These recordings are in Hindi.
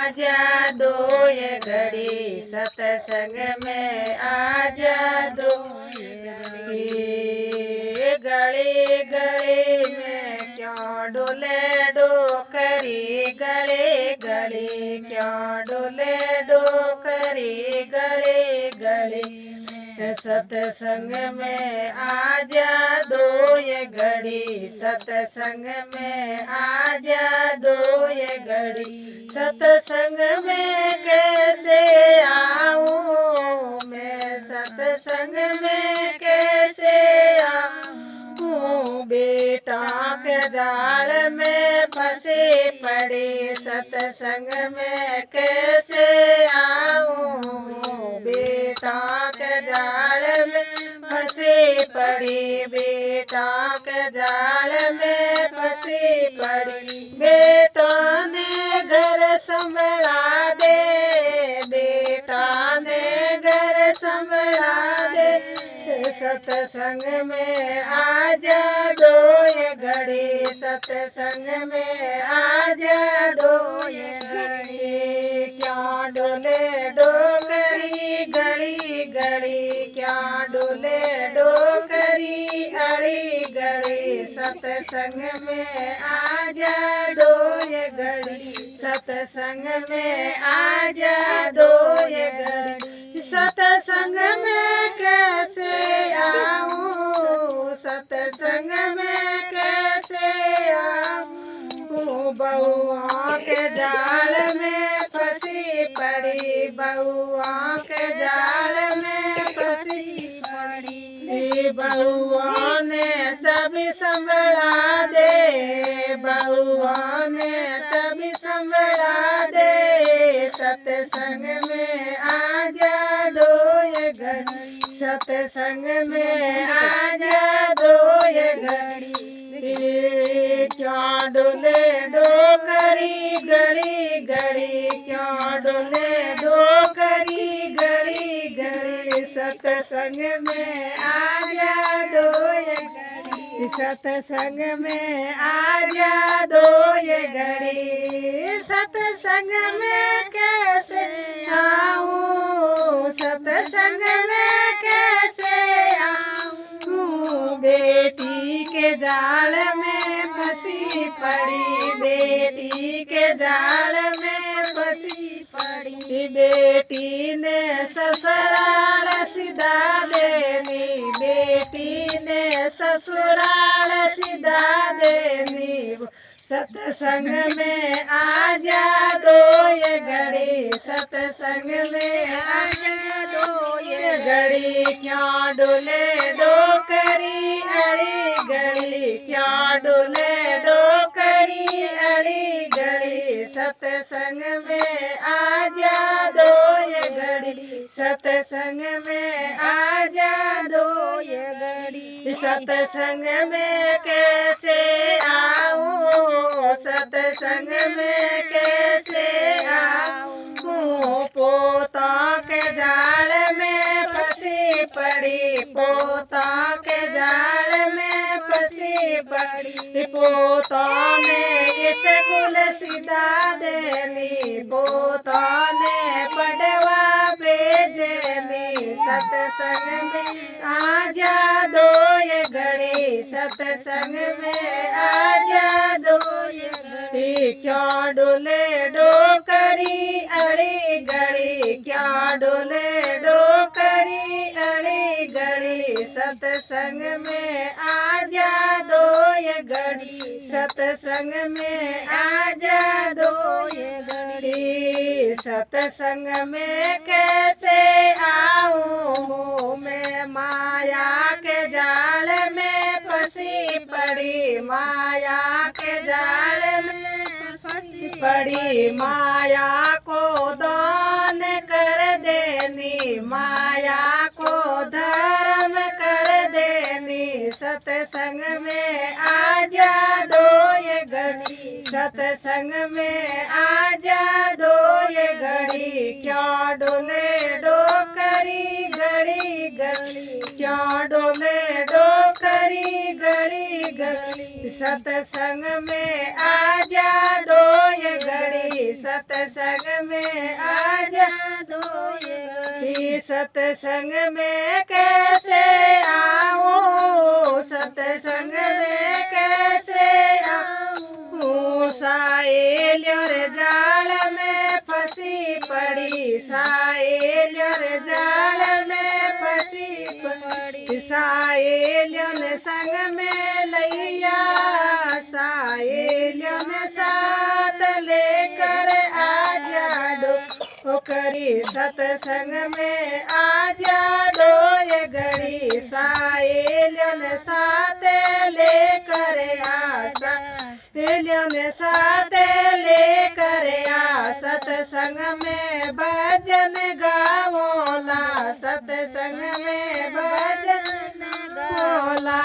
आजा दो ये घड़ी सत्संग में आजा दो ये गली गली में क्यों डोले डोकरी गली गली क्यों डोले डोकरी गली गली सत्संग में आजा दो ये घड़ी सत्संग में आजा दो ये घड़ी सत्संग में कैसे आऊं मैं सत्संग में कैसे आऊं बेटा के जाल में फंसी पड़ी सत्संग में कैसे आऊं बेटा के जाल में फंसी पड़ी बेटा के जाल में फंसी पड़ी बेटा ने घर संभला दे बेटा ने घर संभला दे सत्संग में आजा दो ये घड़ी सत्संग में आजा दो ये घड़ी क्या डोले डोकरी घड़ी घड़ी क्या डोले डोकरी अड़ी घड़ी सत्संग में आजा दो ये घड़ी सत्संग में आजा दो ये घड़ी सत्संग में कैसे आऊं सत्संग में कैसे आऊं बहुआ के जाल में फंसी पड़ी बहुआ के जाल में फंसी पड़ी बहुआ ने तभी संभला दे बहुआ ने तभी संभला दे सत्संग में आजा दो ये घड़ी सत्संग में आजा दो ये घड़ी क्या डोले डोकरी घड़ी घड़ी क्या डोले डोकरी घड़ी घड़ी सत्संग में आजा दो ये घड़ी सत्संग में आजा दो ये घड़ी सत्संग में कैसे आऊं सत्संग में कैसे आऊं बेटी के जाल में फंसी पड़ी बेटी के जाल में फंसी पड़ी बेटी ने ससुराल सिधा देनी बेटी ने ससुराल सिधा देनी सत्संग में आजा दो ये घड़ी सत्संग में आजा दो ये घड़ी क्या डोले डोकरी अड़ी घड़ी क्या डोले डोकरी अड़ी घड़ी सत्संग में आजा दो ये घड़ी सत्संग में आजा दो ये घड़ी सत्संग में कैसे आऊं सत्संग में कैसे आऊं पोता के जाल में फंसी पड़ी पोता के जाल में फंसी पड़ी पोता ने स्कूल सिधा देनी पोता ने पढ़वा भेजनी सत्संग में आजा दो ये घड़ी सत्संग में आजा दो ये घड़ी क्या डोले डोकरी अड़ी घड़ी क्या डोले डोकरी अड़ी घड़ी सत्संग में आजा दो ये घड़ी सत्संग में आजा दो ये घड़ी सत्संग में कैसे आऊं मैं माया के जाल में फंसी पड़ी माया के जाल में फंसी पड़ी माया को दान कर देनी माया को धर्म कर देनी सत्संग में आजा दो ये घड़ी सत्संग में आजा दो ये घड़ी क्या डोले डोकरी घड़ी घड़ी क्या डोले डोकरी घड़ी घड़ी सत्संग में आजा दो ये घड़ी, सत्संग में आजा दो ये घड़ी। सत्संग में कैसे आऊं, सत्संग में कैसे आऊं, साहेलियों रे जाल में फंसी पड़ी, साहेलियों रे जाल में फंसी पड़ी। साहेलियों ने संग में लैया, साहेलियों ने साथ लेकर आजा डोकरी, सत्संग में आजा दो ये घड़ी। साहेलियों ने साथ लेकर आ, साहेलियों ने साथ लेकर आ, सत्संग में भजन गावोला, सत्संग में भजन गावोला।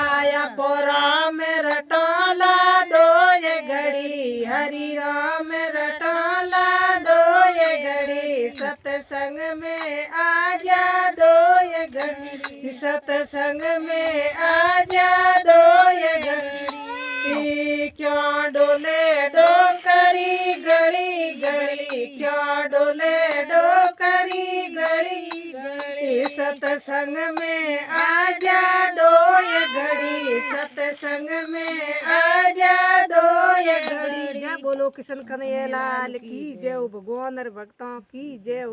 पोरा में रटोला दो ये घड़ी, हरि राम रटोला दो ये घड़ी। सत्संग में आजा दो ये घड़ी, सत्संग में आजा दो ये घड़ी। क्यों डोले डोकरी घड़ी घड़ी, क्यों डोले डोकरी घड़ी घड़ी। सत्संग में आजा दो ये घड़ी, सत्संग में आजा दो ये घड़ी। जय बोलो कृष्ण कन्हैया लाल की जय, भगवान और भक्तों की जय।